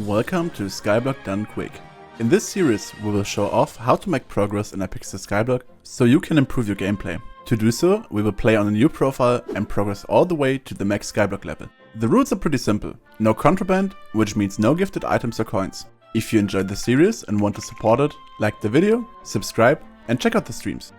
Welcome to Skyblock Done Quick. In this series we will show off how to make progress in Hypixel Skyblock so you can improve your gameplay. To do so, we will play on a new profile and progress all the way to the max Skyblock level. The rules are pretty simple. No contraband, which means no gifted items or coins. If you enjoyed the series and want to support it, like the video, subscribe and check out the streams.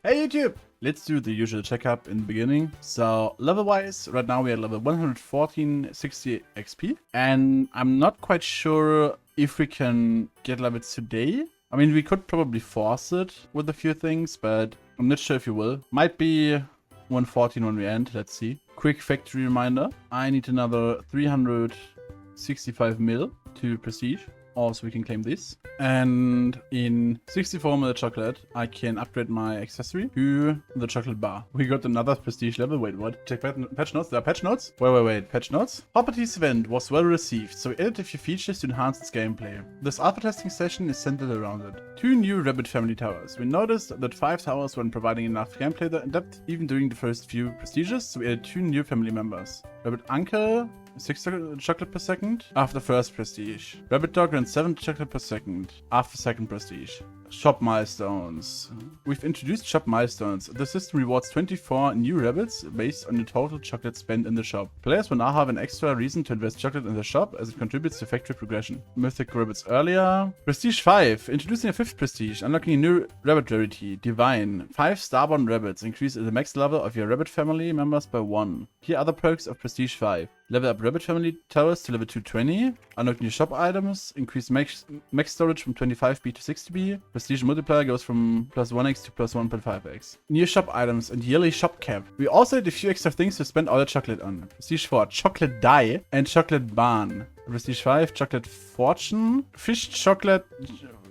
Hey YouTube! Let's do the usual checkup in the beginning. So level wise, right now we are level 114, 60 XP. And I'm not quite sure if we can get levels today. I mean, we could probably force it with a few things, but I'm not sure if you will. Might be 114 when we end, let's see. Quick factory reminder. I need another 365 mil to prestige. Also, we can claim this. And in 64 mil chocolate, I can upgrade my accessory to the chocolate bar. We got another prestige level. Wait, what? Check patch notes. There are patch notes? Wait. Patch notes. Properties event was well received, so we added a few features to enhance its gameplay. This alpha testing session is centered around it. 2 new Rabbit family towers. We noticed that 5 towers weren't providing enough gameplay depth, even during the first few prestiges, so we added 2 new family members. Rabbit uncle, 6 chocolate per second after first prestige. Rabbit dog and 7 chocolate per second after second prestige. Shop milestones. We've introduced shop milestones. The system rewards 24 new rabbits based on the total chocolate spent in the shop. Players will now have an extra reason to invest chocolate in the shop as it contributes to factory progression. Mythic rabbits earlier. Prestige 5. Introducing a 5th prestige. Unlocking a new rabbit rarity. Divine. 5 starborn rabbits. Increase the max level of your rabbit family members by 1. Here are other perks of Prestige 5. Level up rabbit family towers to level 220. Unlock new shop items. Increase max storage from 25B to 60B. Prestige multiplier goes from plus 1x to plus 1.5x. New shop items and yearly shop cap. We also had a few extra things to spend all the chocolate on. Prestige 4, chocolate dye and chocolate barn. Prestige 5, chocolate fortune. Fish chocolate...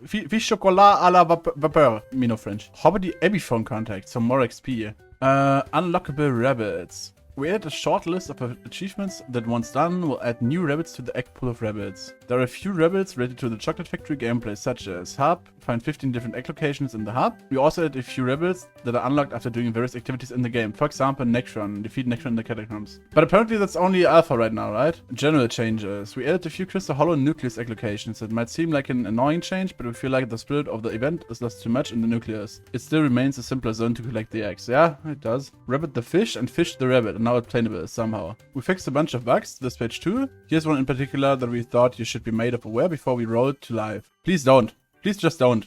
Fish chocolat à la vapeur. Me no French. Hobby Abbey phone contact, so more XP. Unlockable rabbits. We added a short list of achievements that once done will add new rabbits to the egg pool of rabbits. There are a few rabbits related to the Chocolate Factory gameplay, such as Hub, find 15 different egg locations in the hub. We also added a few rabbits that are unlocked after doing various activities in the game. For example, Necron, defeat Necron in the catacombs. But apparently that's only alpha right now, right? General changes. We added a few Crystal Hollow nucleus egg locations. It might seem like an annoying change, but we feel like the spirit of the event is lost too much in the nucleus. It still remains a simpler zone to collect the eggs. Yeah, it does. Rabbit the fish and fish the rabbit. Now it's playable somehow. We fixed a bunch of bugs this patch too. Here's one in particular that we thought you should be made of aware before we roll it to live. Please don't. Please just don't.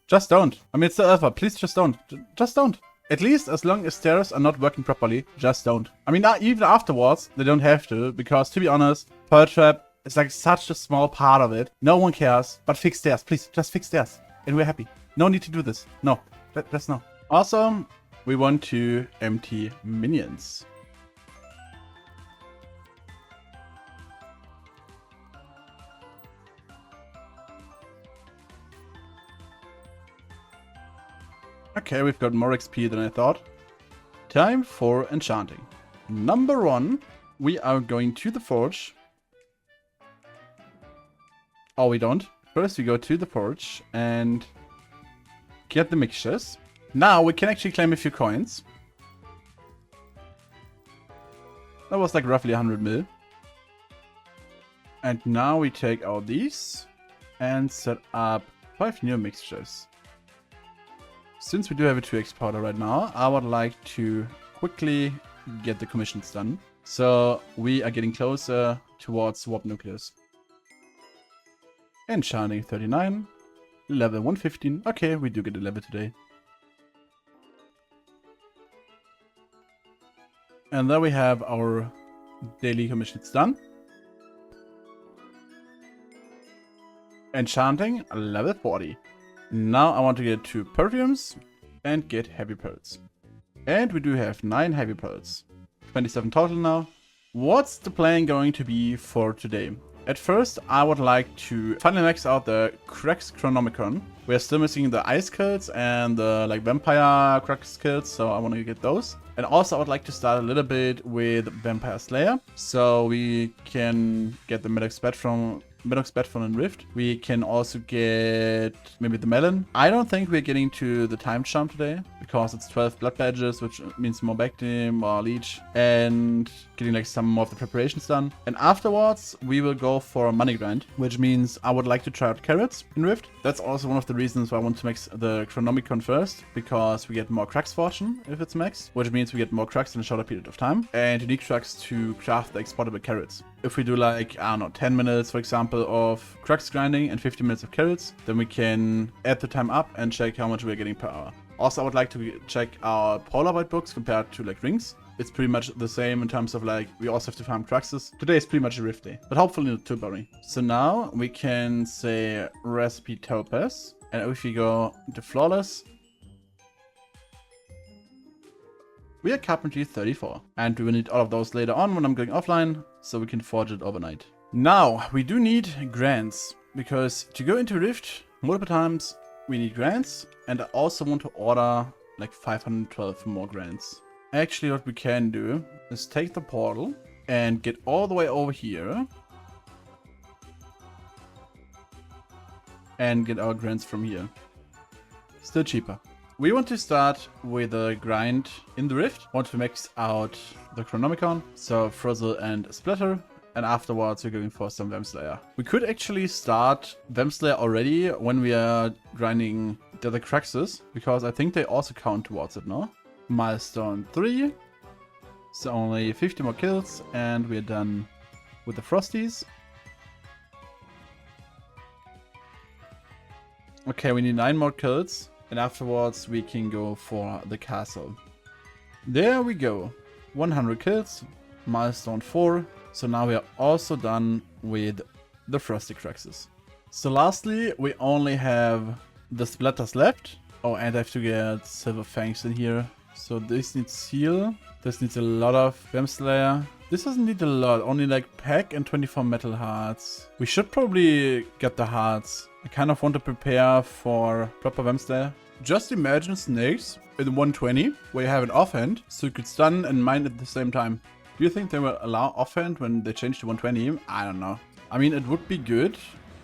Just don't. I mean, it's the alpha. Please just don't. Just don't. At least as long as stairs are not working properly, just don't. I mean, even afterwards, they don't have to, because to be honest, Pearl Trap is like such a small part of it. No one cares, but fix stairs. Please, just fix stairs. And we're happy. No need to do this. No. Let's no. Also, we want to empty minions. Okay, we've got more XP than I thought. Time for enchanting. Number 1, we are going to the forge. Oh, we don't. First, we go to the forge and get the mixtures. Now, we can actually claim a few coins. That was like roughly 100 mil. And now we take out these and set up 5 new mixtures. Since we do have a 2x powder right now, I would like to quickly get the commissions done. So we are getting closer towards Swap Nucleus. Enchanting 39, level 115. Okay, we do get a level today. And there we have our daily commissions done. Enchanting, level 40. Now I want to get 2 perfumes and get heavy pearls. And we do have 9 heavy pearls. 27 total now. What's the plan going to be for today? At first, I would like to finally max out the Cracks Chronomicon. We're still missing the ice kills and the vampire Cracks kills, so I want to get those. And also I would like to start a little bit with Vampire Slayer, so we can get the medic spat from Minox Bedphone and Rift. We can also get maybe the melon. I don't think we're getting to the time charm today because it's 12 blood badges, which means more back team, more leech, and getting like some more of the preparations done. And afterwards, we will go for a money grind, which means I would like to try out carrots in Rift. That's also one of the reasons why I want to max the Chronomicon first, because we get more crux fortune if it's maxed, which means we get more crux in a shorter period of time, and unique crux to craft the exportable carrots. If we do like, I don't know, 10 minutes, for example, of crux grinding and 50 minutes of carrots, then we can add the time up and check how much we're getting per hour. Also, I would like to check our Polaroid books compared to like rings. It's pretty much the same in terms of like, we also have to farm cruxes. Today is pretty much a rift day, but hopefully not too boring. So now we can say recipe topaz, and if we go to flawless, we are carpentry 34, and we will need all of those later on when I'm going offline, so we can forge it overnight. Now, we do need grants, because to go into Rift multiple times, we need grants, and I also want to order like 512 more grants. Actually, what we can do is take the portal and get all the way over here and get our grants from here. Still cheaper. We want to start with a grind in the Rift. Want to max out the Chronomicon, so Frizzle and Splatter, and afterwards we're going for some Vamslayer. We could actually start Vamslayer already when we are grinding the other Cruxes, because I think they also count towards it, no? Milestone 3, so only 50 more kills, and we're done with the Frosties. Okay, we need 9 more kills, and afterwards we can go for the castle. There we go, 100 kills, milestone 4, so now we are also done with the Frosty Cruxes. So lastly, we only have the Splatters left. Oh, and I have to get Silver Fangs in here. So this needs Seal, this needs a lot of Vamslayer. This doesn't need a lot, only like pack and 24 metal hearts. We should probably get the hearts. I kind of want to prepare for proper Vamslayer. Just imagine snakes in 120 where you have an offhand, so you could stun and mine at the same time. Do you think they will allow offhand when they change to 120? I don't know. I mean, it would be good,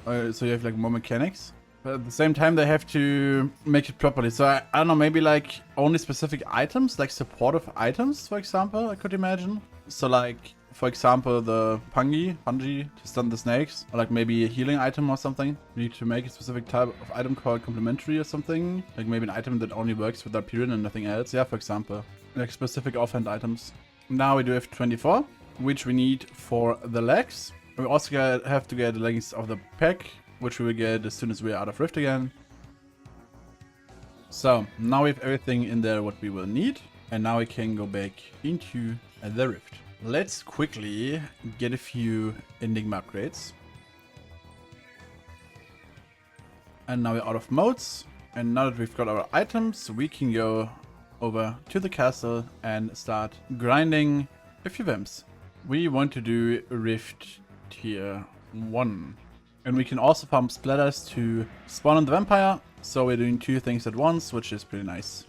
so you have like more mechanics. But at the same time, they have to make it properly. So I don't know, maybe like only specific items, like supportive items, for example, I could imagine. So like, for example, the Pungi to stun the snakes, or like maybe a healing item or something. We need to make a specific type of item called complementary or something. Like maybe an item that only works with that period and nothing else. Yeah, for example, like specific offhand items. Now we do have 24, which we need for the legs. We also have to get the legs of the pack, which we will get as soon as we are out of Rift again. So now we have everything in there what we will need, and now we can go back into the Rift. Let's quickly get a few Enigma upgrades. And now we're out of modes, and now that we've got our items, we can go over to the castle and start grinding a few Vamps. We want to do Rift tier 1. And we can also farm splatters to spawn on the vampire, so we're doing 2 things at once, which is pretty nice.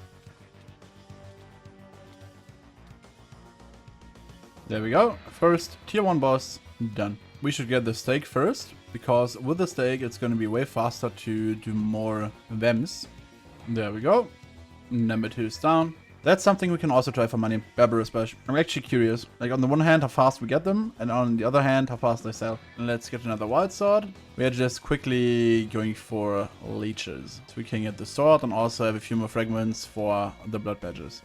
There we go, first tier 1 boss done. We should get the stake first, because with the stake it's going to be way faster to do more Vamps. There we go, number 2 is down. That's something we can also try for money. Barbarous Bash. I'm actually curious. Like on the one hand how fast we get them, and on the other hand how fast they sell. Let's get another wild sword. We are just quickly going for leeches. So we can get the sword and also have a few more fragments for the blood badges.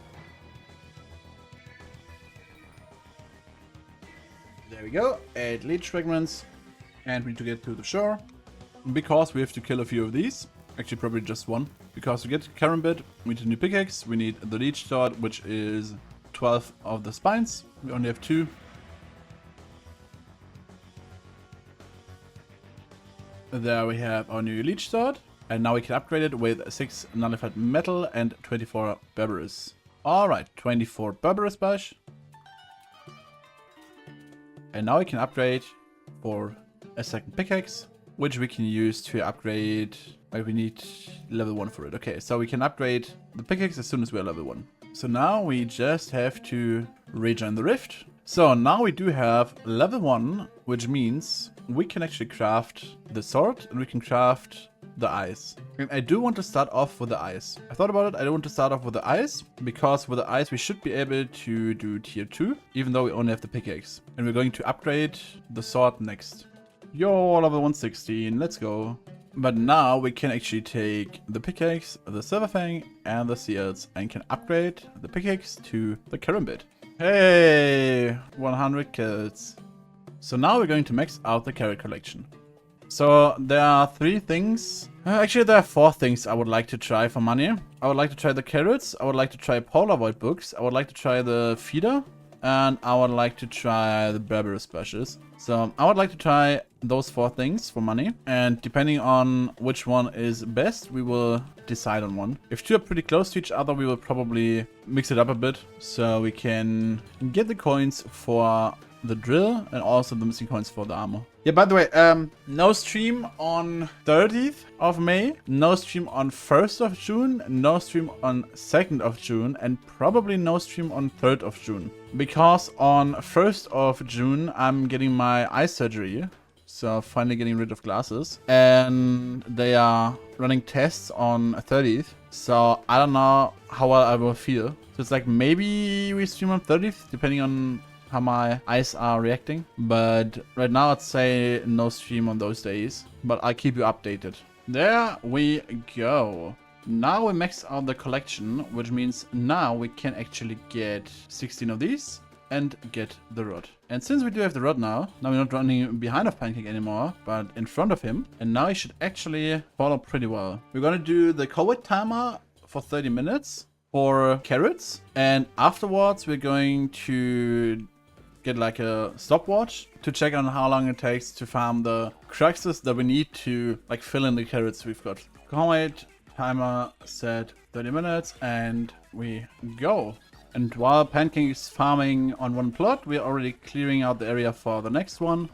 There we go. 8 leech fragments. And we need to get to the shore. Because we have to kill a few of these. Actually probably just one. Because to get Karambit, we need a new pickaxe, we need the leech sword, which is 12 of the spines. We only have 2. There we have our new leech sword. And now we can upgrade it with 6 nullified metal and 24 barbarous. Alright, 24 barbarous bash. And now we can upgrade for a second pickaxe, which we can use to upgrade. We need level 1 for it. Okay, so we can upgrade the pickaxe as soon as we are level 1. So now we just have to rejoin the Rift. So now we do have level 1, which means we can actually craft the sword and we can craft the ice. And I do want to start off with the ice. I thought about it. I don't want to start off with the ice because with the ice we should be able to do tier 2, even though we only have the pickaxe. And we're going to upgrade the sword next. Yo, level 116, let's go. But now we can actually take the pickaxe, the silver fang, and the seals, and can upgrade the pickaxe to the karambit. Hey, 100 kills. So now we're going to max out the carrot collection. So there are 3 things. Actually, there are 4 things I would like to try for money. I would like to try the carrots. I would like to try Polaroid books. I would like to try the feeder. And I would like to try the Barbarous brushes. So I would like to try those 4 things for money. And depending on which one is best, we will decide on one. If 2 are pretty close to each other, we will probably mix it up a bit. So we can get the coins for the drill and also the missing coins for the armor. Yeah, by the way, no stream on 30th of May, no stream on 1st of June, no stream on 2nd of June, and probably no stream on 3rd of June. Because on 1st of June, I'm getting my eye surgery. So finally getting rid of glasses. And they are running tests on 30th. So I don't know how well I will feel. So it's like maybe we stream on 30th, depending on how my eyes are reacting. But right now I'd say no stream on those days. But I'll keep you updated. There we go. Now we max out the collection, which means now we can actually get 16 of these and get the rod. And since we do have the rod now we're not running behind of Pancake anymore, but in front of him. And now he should actually follow pretty well. We're gonna do the COVID timer for 30 minutes for carrots. And afterwards we're going to get like a stopwatch to check on how long it takes to farm the cruxes that we need to like fill in the carrots we've got. COVID timer set 30 minutes and we go. And while Pancake is farming on one plot, we're already clearing out the area for the next one.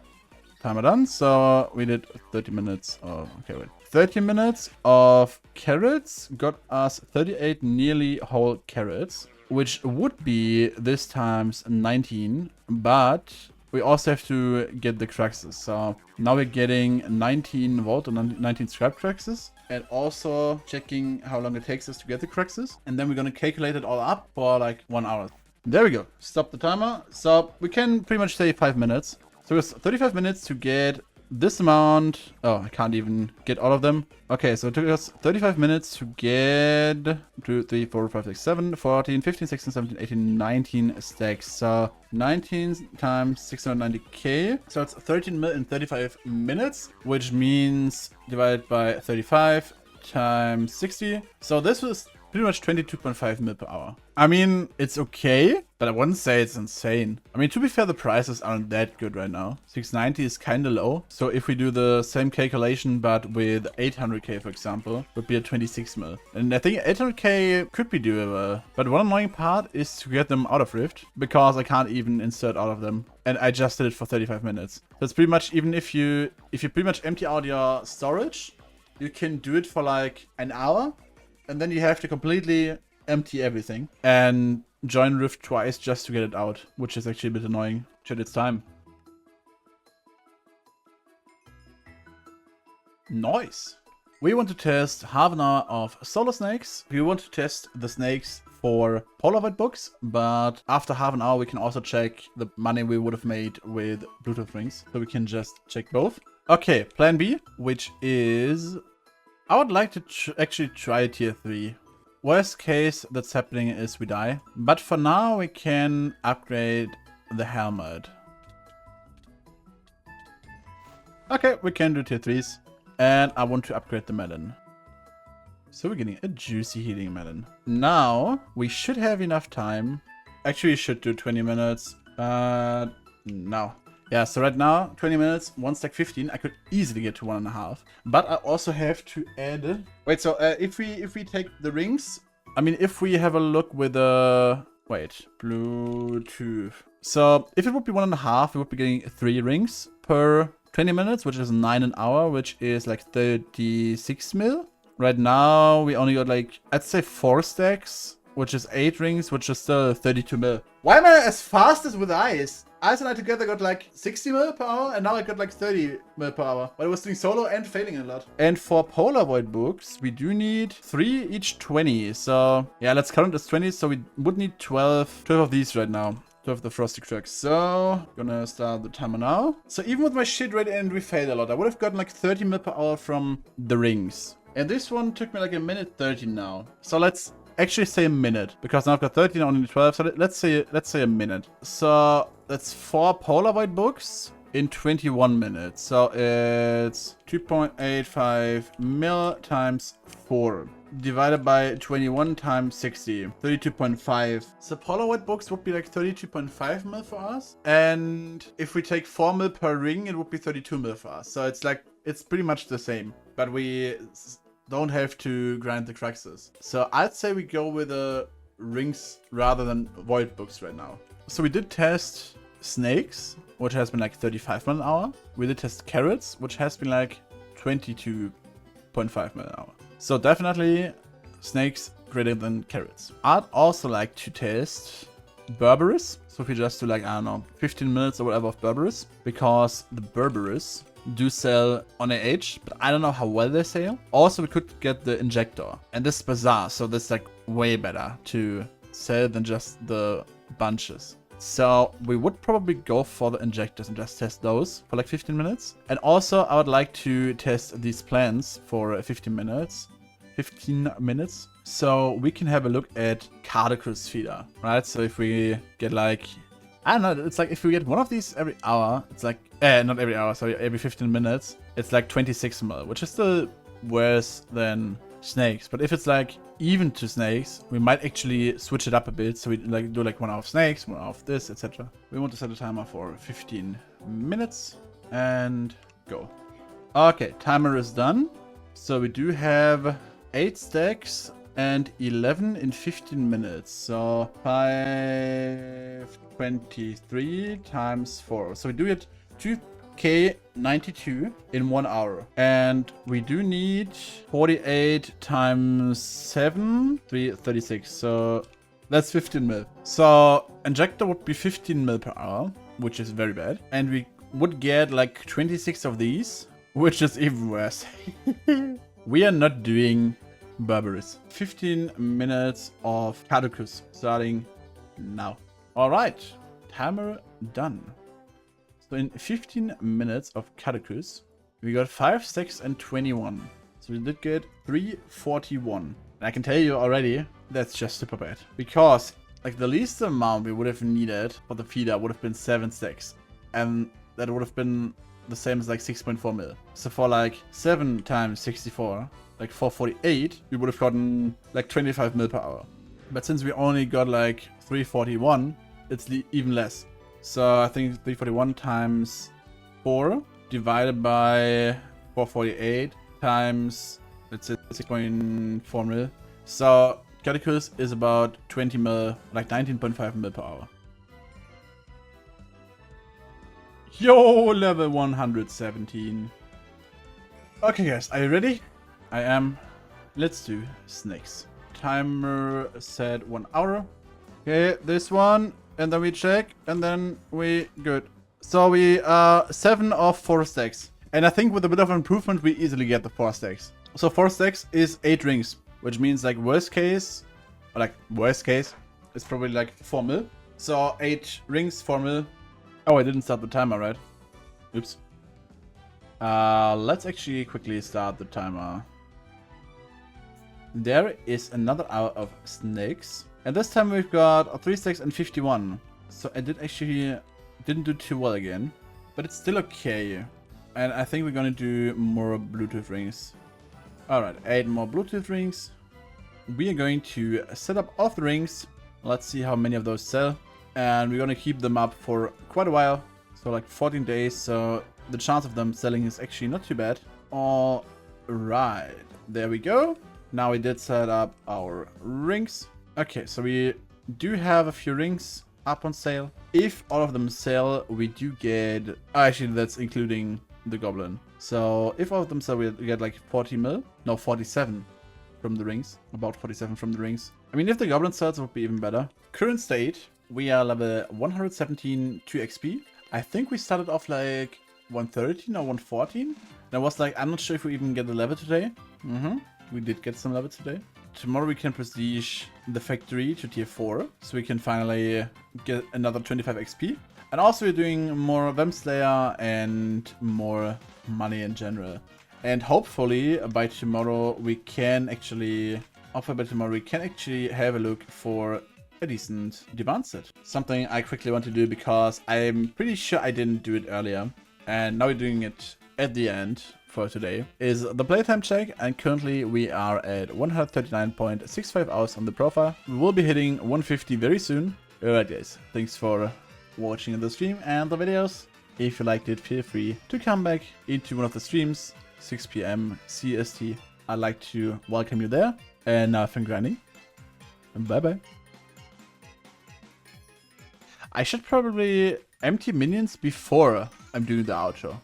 Timer done. So we did 30 minutes. Oh, okay, wait. 30 minutes of carrots got us 38 nearly whole carrots, which would be this times 19. But we also have to get the cruxes. So now we're getting 19 volt and 19 scrap cruxes. And also checking how long it takes us to get the cruxes. And then we're going to calculate it all up for like 1 hour. There we go. Stop the timer. So we can pretty much say 5 minutes. So it's 35 minutes to get this amount. Oh, I can't even get all of them. Okay, so it took us 35 minutes to get 2, 3, 4, 5, 6, 7, 14, 15, 16, 17, 18, 19 stacks. So 19 times 690k. So it's 13 mil in 35 minutes, which means divided by 35 times 60. So this was pretty much 22.5 mil per hour. I mean, it's okay, but I wouldn't say it's insane. I mean, to be fair, the prices aren't that good right now. 690 is kind of low. So if we do the same calculation, but with 800k, for example, would be at 26 mil. And I think 800k could be doable. But one annoying part is to get them out of Rift, because I can't even insert out of them. And I just did it for 35 minutes. That's pretty much, even if you pretty much empty out your storage, you can do it for like an hour. And then you have to completely empty everything and join Rift twice just to get it out, which is actually a bit annoying. Shit, it's time. Nice. We want to test half an hour of solar snakes. We want to test the snakes for Polaroid books, but after half an hour we can also check the money we would have made with Bluetooth rings. So we can just check both. Okay, plan B, which is... I would like to actually try tier 3. Worst case that's happening is we die. But for now we can upgrade the helmet. Okay, we can do tier 3s. And I want to upgrade the melon. So we're getting a juicy healing melon. Now we should have enough time. Actually we should do 20 minutes. But no. Yeah, so right now, 20 minutes, 1 stack 15. I could easily get to 1.5. But I also have to add... Wait, so if we take the rings... I mean, if we have a look with the... Wait, Bluetooth. So if it would be 1.5, we would be getting 3 rings per 20 minutes, which is 9 an hour, which is like 36 mil. Right now, we only got like, I'd say 4 stacks, which is 8 rings, which is still 32 mil. Why am I as fast as with eyes? Ice and I together got like 60 mil per hour, and now I got like 30 mil per hour. But I was doing solo and failing a lot. And for Polaroid books, we do need 3 each 20. So yeah, let's count as 20. So we would need 12 of these right now. 12 the frosty trucks. So gonna start the timer now. So even with my shit ready and we failed a lot, I would have gotten like 30 mil per hour from the rings. And this one took me like a minute 30 now. So let's actually say a minute, because now I've got 13 only 12. So let's say a minute. So that's 4 Polaroid books in 21 minutes. So it's 2.85 mil times 4. Divided by 21 times 60, 32.5. So Polaroid books would be like 32.5 mil for us. And if we take 4 mil per ring, it would be 32 mil for us. So it's like, it's pretty much the same. But we don't have to grind the cruxes. So I'd say we go with the rings rather than void books right now. So we did test snakes, which has been like 35 mil an hour. We did test carrots, which has been like 22.5 mil an hour. So definitely snakes greater than carrots. I'd also like to test Berberis. So if we just do like, I don't know, 15 minutes or whatever of Berberis, because the Berberis do sell on AH, but I don't know how well they sell. Also, we could get the injector, and this is bizarre. So this is like way better to sell than just the bunches. So we would probably go for the injectors and just test those for like 15 minutes. And also I would like to test these plants for 15 minutes. So we can have a look at Cardicus feeder, right? So if we get like, I don't know, it's like if we get one of these every hour, it's like, not every hour, sorry, every 15 minutes, it's like 26 mil, which is still worse than snakes. But if it's like even to snakes, we might actually switch it up a bit. So we like do like 1 hour of snakes, 1 hour of this, etc. We want to set a timer for 15 minutes and go. Okay, timer is done. So we do have 8 stacks and 11 in 15 minutes. So 523 times 4. So we do it 2K92 in 1 hour. And we do need 48 times 7, 336. So that's 15 mil. So injector would be 15 mil per hour, which is very bad. And we would get like 26 of these, which is even worse. We are not doing Berberis. 15 minutes of Cardicus starting now. All right, timer done. So in 15 minutes of Cardicus, we got 5 stacks and 21. So we did get 341. And I can tell you already, that's just super bad. Because like the least amount we would have needed for the feeder would have been 7 stacks. And that would have been the same as like 6.4 mil. So for like 7 times 64, like 448, we would have gotten like 25 mil per hour. But since we only got like 341, it's even less. So I think 341 times 4 divided by 448 times, let's say 6.4 mil. So Cardicus is about 20 mil, like 19.5 mil per hour. Yo, level 117. Okay guys, are you ready? I am. Let's do snakes. Timer set 1 hour. Okay, this one, and then we check, and then we good. So we 7 of 4 stacks. And I think with a bit of improvement, we easily get the 4 stacks. So 4 stacks is 8 rings, which means like worst case, it's probably like 4 mil. So 8 rings, 4 mil. Oh, I didn't start the timer, right? Oops. Let's actually quickly start the timer. There is another hour of snakes. And this time we've got 3 stacks and 51. So I didn't do too well again. But it's still okay. And I think we're gonna do more Bluetooth rings. Alright, 8 more Bluetooth rings. We are going to set up all of the rings. Let's see how many of those sell. And we're gonna keep them up for quite a while. So like 14 days. So the chance of them selling is actually not too bad. Alright, there we go. Now we did set up our rings. Okay, so we do have a few rings up on sale. If all of them sell, we do get... actually, that's including the goblin. So if all of them sell, we get like 40 mil. No, 47 from the rings. About 47 from the rings. I mean, if the goblin sells, it would be even better. Current state we are level 117 2 XP. I think we started off like 113 or 114. And I was like, I'm not sure if we even get the level today. We did get some level today. Tomorrow we can prestige the factory to tier 4. So we can finally get another 25 XP. And also we're doing more Vamp Slayer and more money in general. And hopefully by tomorrow we can actually... have a look for a decent demand set. Something I quickly want to do because I'm pretty sure I didn't do it earlier. And now we're doing it at the end for today. Is the playtime check, and currently we are at 139.65 hours on the profile. We will be hitting 150 very soon. Alright guys, thanks for watching the stream and the videos. If you liked it, feel free to come back into one of the streams, 6 PM CST. I'd like to welcome you there. And now from grinding. Bye bye. I should probably empty minions before I'm doing the outro.